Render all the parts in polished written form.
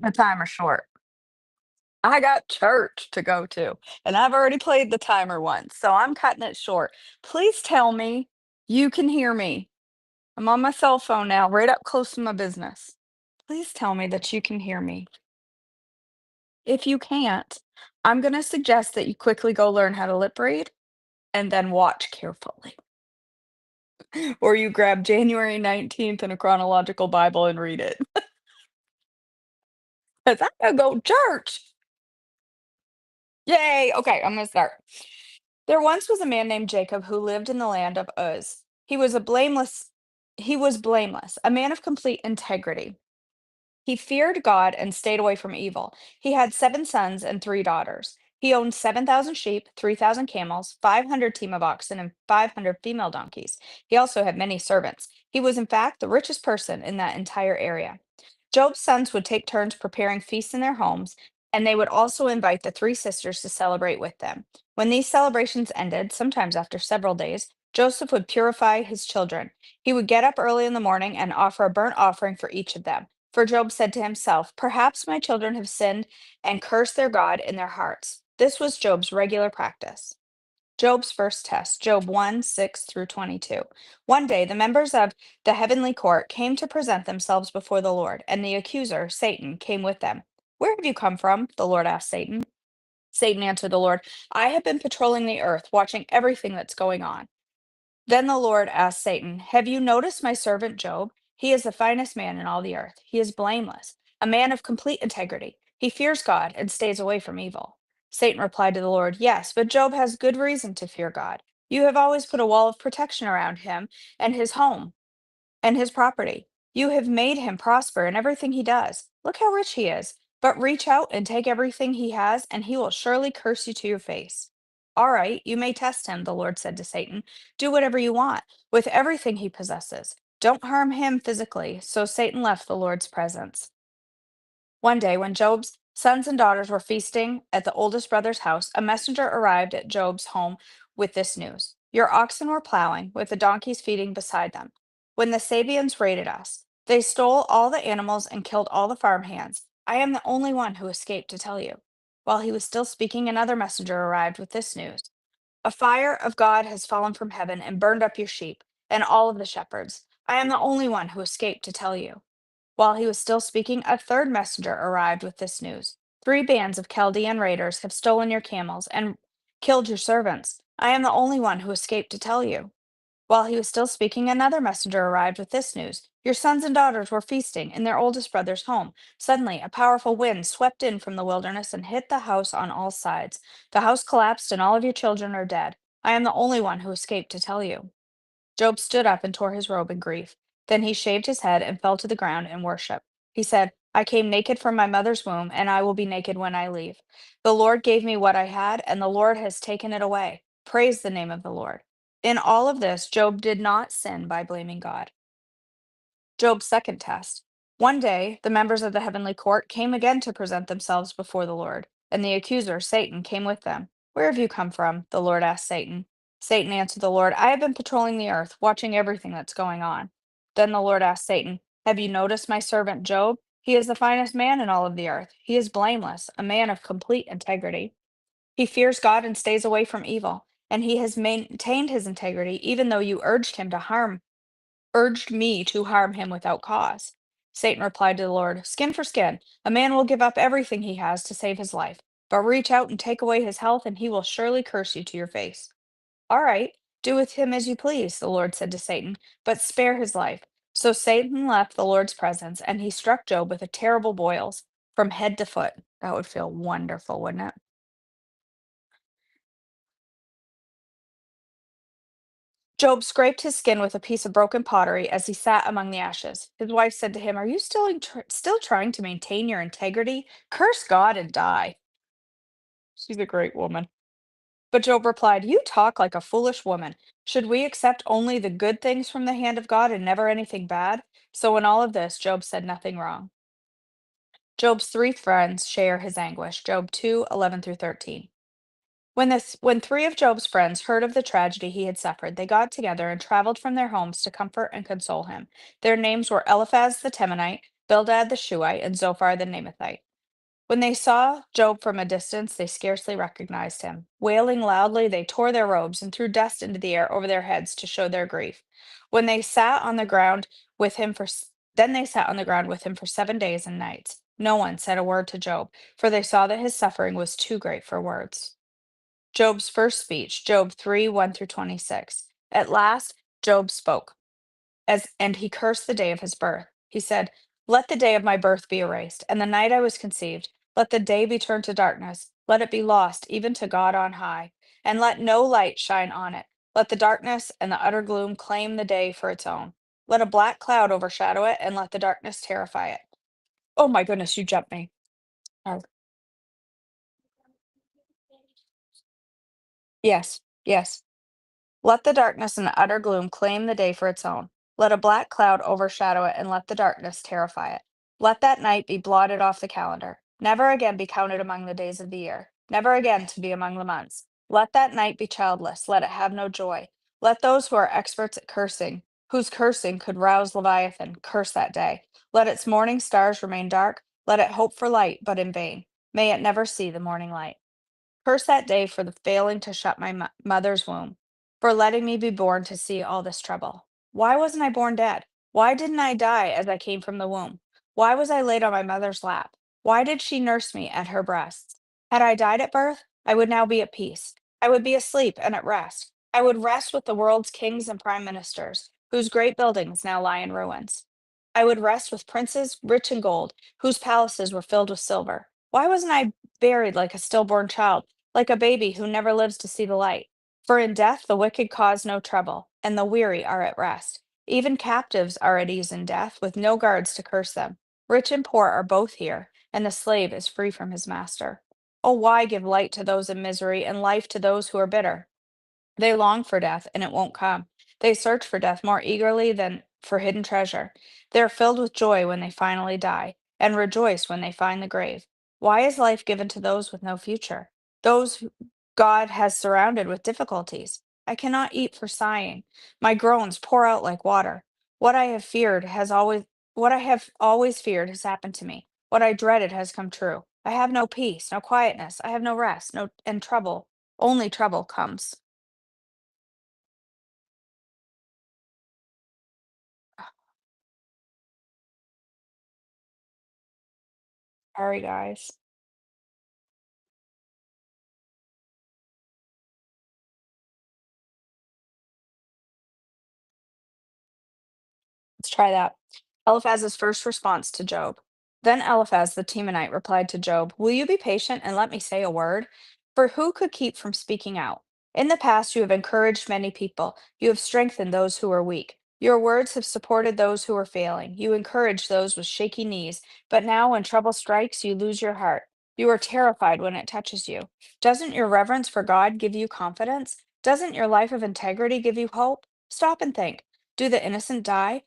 The timer's short. I got church to go to, and I've already played the timer once, so I'm cutting it short. Please tell me you can hear me. I'm on my cell phone now, right up close to my business. Please tell me that you can hear me. If you can't, I'm going to suggest that you quickly go learn how to lip read and then watch carefully. Or you grab January 19th in a chronological Bible and read it. Because I'm going to go to church. Yay. Okay, I'm going to start. There once was a man named Jacob who lived in the land of Uz. He was blameless, a man of complete integrity. He feared God and stayed away from evil. He had 7 sons and 3 daughters. He owned 7,000 sheep, 3,000 camels, 500 team of oxen, and 500 female donkeys. He also had many servants. He was, in fact, the richest person in that entire area. Job's sons would take turns preparing feasts in their homes, and they would also invite the 3 sisters to celebrate with them. When these celebrations ended, sometimes after several days, Joseph would purify his children. He would get up early in the morning and offer a burnt offering for each of them. For Job said to himself, "Perhaps my children have sinned and cursed their God in their hearts." This was Job's regular practice. Job's first test, Job 1 6 through 22. One day, the members of the heavenly court came to present themselves before the Lord, and the accuser, Satan, came with them. "Where have you come from?" the Lord asked Satan. Satan answered the Lord, "I have been patrolling the earth, watching everything that's going on." Then the Lord asked Satan, "Have you noticed my servant Job? He is the finest man in all the earth. He is blameless, a man of complete integrity. He fears God and stays away from evil." Satan replied to the Lord, "Yes, but Job has good reason to fear God. You have always put a wall of protection around him and his home and his property. You have made him prosper in everything he does. Look how rich he is. But reach out and take everything he has, and he will surely curse you to your face." "All right, you may test him," the Lord said to Satan. "Do whatever you want with everything he possesses. Don't harm him physically." So Satan left the Lord's presence. One day, when Job's sons and daughters were feasting at the oldest brother's house, a messenger arrived at Job's home with this news: "Your oxen were plowing, with the donkeys feeding beside them, when the Sabians raided us. They stole all the animals and killed all the farmhands. I am the only one who escaped to tell you." While he was still speaking, another messenger arrived with this news: "A fire of God has fallen from heaven and burned up your sheep and all of the shepherds. I am the only one who escaped to tell you." While he was still speaking, a third messenger arrived with this news: "Three bands of Chaldean raiders have stolen your camels and killed your servants. I am the only one who escaped to tell you." While he was still speaking, another messenger arrived with this news: "Your sons and daughters were feasting in their oldest brother's home. Suddenly, a powerful wind swept in from the wilderness and hit the house on all sides. The house collapsed, and all of your children are dead. I am the only one who escaped to tell you." Job stood up and tore his robe in grief. Then he shaved his head and fell to the ground in worship. He said, "I came naked from my mother's womb, and I will be naked when I leave. The Lord gave me what I had, and the Lord has taken it away. Praise the name of the Lord." In all of this, Job did not sin by blaming God. Job's second test. One day, the members of the heavenly court came again to present themselves before the Lord, and the accuser, Satan, came with them. "Where have you come from?" the Lord asked Satan. Satan answered the Lord, "I have been patrolling the earth, watching everything that's going on." Then the Lord asked Satan, "Have you noticed my servant Job? He is the finest man in all of the earth. He is blameless, a man of complete integrity. He fears God and stays away from evil, and he has maintained his integrity even though you urged me to harm him without cause." Satan replied to the Lord, "Skin for skin. A man will give up everything he has to save his life. But reach out and take away his health, and he will surely curse you to your face." "All right, do with him as you please," the Lord said to Satan, "but spare his life." So Satan left the Lord's presence, and he struck Job with a terrible boils from head to foot. That would feel wonderful, wouldn't it? Job scraped his skin with a piece of broken pottery as he sat among the ashes. His wife said to him, "Are you still trying to maintain your integrity? Curse God and die." She's a great woman. But Job replied, "You talk like a foolish woman. Should we accept only the good things from the hand of God and never anything bad?" So in all of this, Job said nothing wrong. Job's 3 friends share his anguish. Job 2:11 through 13. When 3 of Job's friends heard of the tragedy he had suffered, they got together and traveled from their homes to comfort and console him. Their names were Eliphaz the Temanite, Bildad the Shuhite, and Zophar the Naamathite. When they saw Job from a distance, they scarcely recognized him. Wailing loudly, they tore their robes and threw dust into the air over their heads to show their grief. When they sat on the ground with him for s- Then they sat on the ground with him for 7 days and nights. No one said a word to Job, for they saw that his suffering was too great for words. Job's first speech, Job 3 1 through 26. At last, Job spoke and he cursed the day of his birth. He said, "Let the day of my birth be erased, and the night I was conceived. Let the day be turned to darkness. Let it be lost, even to God on high, and let no light shine on it. Let the darkness and the utter gloom claim the day for its own. Let a black cloud overshadow it, and let the darkness terrify it." Oh my goodness, you jumped me. Oh, yes, yes. Let the darkness and the utter gloom claim the day for its own. Let a black cloud overshadow it, and let the darkness terrify it. Let that night be blotted off the calendar, never again be counted among the days of the year, never again to be among the months. Let that night be childless, let it have no joy. Let those who are experts at cursing, whose cursing could rouse Leviathan, curse that day. Let its morning stars remain dark, let it hope for light, but in vain. May it never see the morning light. Curse that day for the failing to shut my mother's womb, for letting me be born to see all this trouble. Why wasn't I born dead? Why didn't I die as I came from the womb? Why was I laid on my mother's lap? Why did she nurse me at her breasts? Had I died at birth, I would now be at peace. I would be asleep and at rest. I would rest with the world's kings and prime ministers, whose great buildings now lie in ruins. I would rest with princes rich in gold, whose palaces were filled with silver. Why wasn't I buried like a stillborn child, like a baby who never lives to see the light? For in death the wicked cause no trouble, and the weary are at rest. Even captives are at ease in death, with no guards to curse them. Rich and poor are both here, and the slave is free from his master. Oh, why give light to those in misery and life to those who are bitter? They long for death, and it won't come. They search for death more eagerly than for hidden treasure. They are filled with joy when they finally die, and rejoice when they find the grave. Why is life given to those with no future? Those who God has surrounded with difficulties. I cannot eat for sighing. My groans pour out like water. What I have feared has always what I have always feared has happened to me. What I dreaded has come true. I have no peace, no quietness. I have no rest, no and trouble. Only trouble comes. Sorry, guys. Let's try that. Eliphaz's first response to Job. Then Eliphaz the Temanite replied to Job, "Will you be patient and let me say a word? For who could keep from speaking out? In the past, you have encouraged many people. You have strengthened those who are weak. Your words have supported those who are failing. You encourage those with shaky knees. But now, when trouble strikes, you lose your heart. You are terrified when it touches you. Doesn't your reverence for God give you confidence? Doesn't your life of integrity give you hope? Stop and think. Do the innocent die?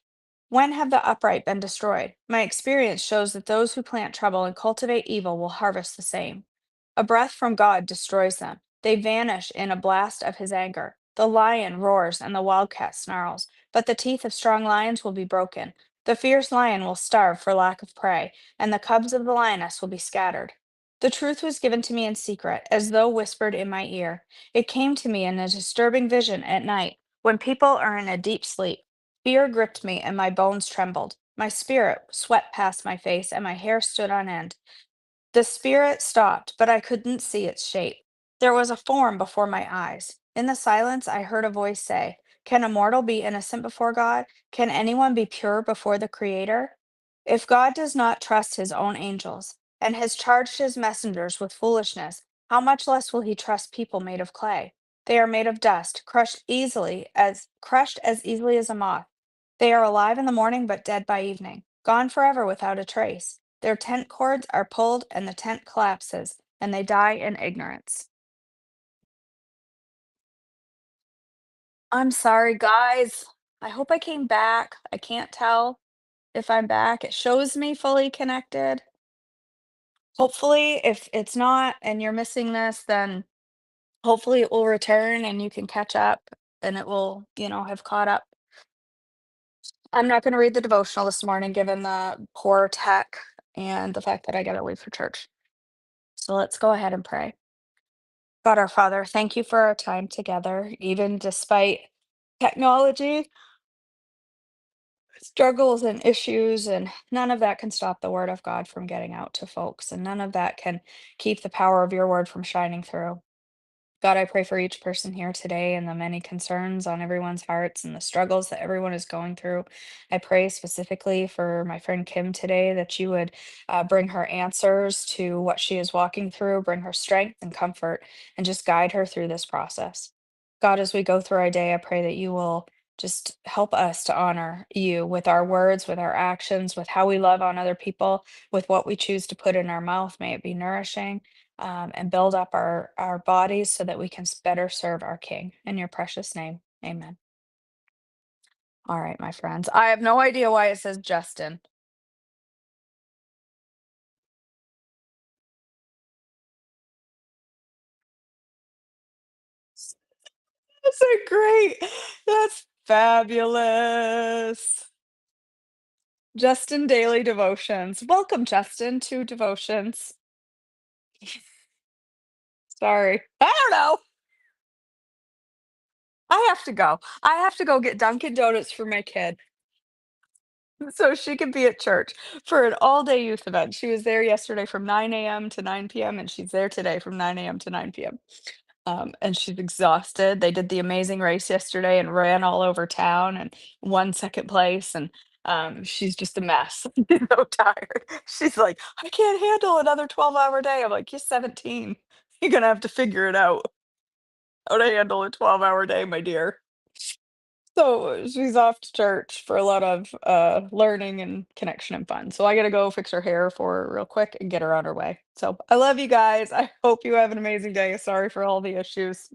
When have the upright been destroyed? My experience shows that those who plant trouble and cultivate evil will harvest the same. A breath from God destroys them. They vanish in a blast of his anger. The lion roars and the wildcat snarls, but the teeth of strong lions will be broken. The fierce lion will starve for lack of prey, and the cubs of the lioness will be scattered. The truth was given to me in secret, as though whispered in my ear. It came to me in a disturbing vision at night, when people are in a deep sleep. Fear gripped me and my bones trembled. My spirit swept past my face and my hair stood on end. The spirit stopped, but I couldn't see its shape. There was a form before my eyes. In the silence, I heard a voice say, "Can a mortal be innocent before God? Can anyone be pure before the Creator? If God does not trust his own angels and has charged his messengers with foolishness, how much less will he trust people made of clay? They are made of dust, crushed as easily as a moth. They are alive in the morning, but dead by evening, gone forever without a trace. Their tent cords are pulled, and the tent collapses, and they die in ignorance." I'm sorry, guys. I hope I came back. I can't tell if I'm back. It shows me fully connected. Hopefully, if it's not and you're missing this, then hopefully it will return and you can catch up and it will, have caught up. I'm not gonna read the devotional this morning given the poor tech and the fact that I gotta leave for church. So let's go ahead and pray. God our Father, thank you for our time together, even despite technology, struggles, and issues, and none of that can stop the word of God from getting out to folks, and none of that can keep the power of your word from shining through. God, I pray for each person here today and the many concerns on everyone's hearts and the struggles that everyone is going through. I pray specifically for my friend Kim today that you would bring her answers to what she is walking through, bring her strength and comfort, and just guide her through this process. God, as we go through our day, I pray that you will just help us to honor you with our words, with our actions, with how we love on other people, with what we choose to put in our mouth. May it be nourishing and build up our bodies so that we can better serve our King. In your precious name, amen. All right, my friends. I have no idea why it says Justin. That's a great. That's fabulous. Justin Daily Devotions. Welcome, Justin, to Devotions. Sorry. I don't know. I have to go. I have to go get Dunkin' Donuts for my kid so she can be at church for an all-day youth event. She was there yesterday from 9 a.m. to 9 p.m., and she's there today from 9 a.m. to 9 p.m. And she's exhausted. They did the amazing race yesterday and ran all over town and won second place. And she's just a mess. She's so tired. She's like, I can't handle another 12-hour day. I'm like, you're 17. You're gonna have to figure it out how to handle a 12-hour day, my dear. So she's off to church for a lot of learning and connection and fun. So I gotta go fix her hair for her real quick and get her on her way. So I love you guys. I hope you have an amazing day. Sorry for all the issues.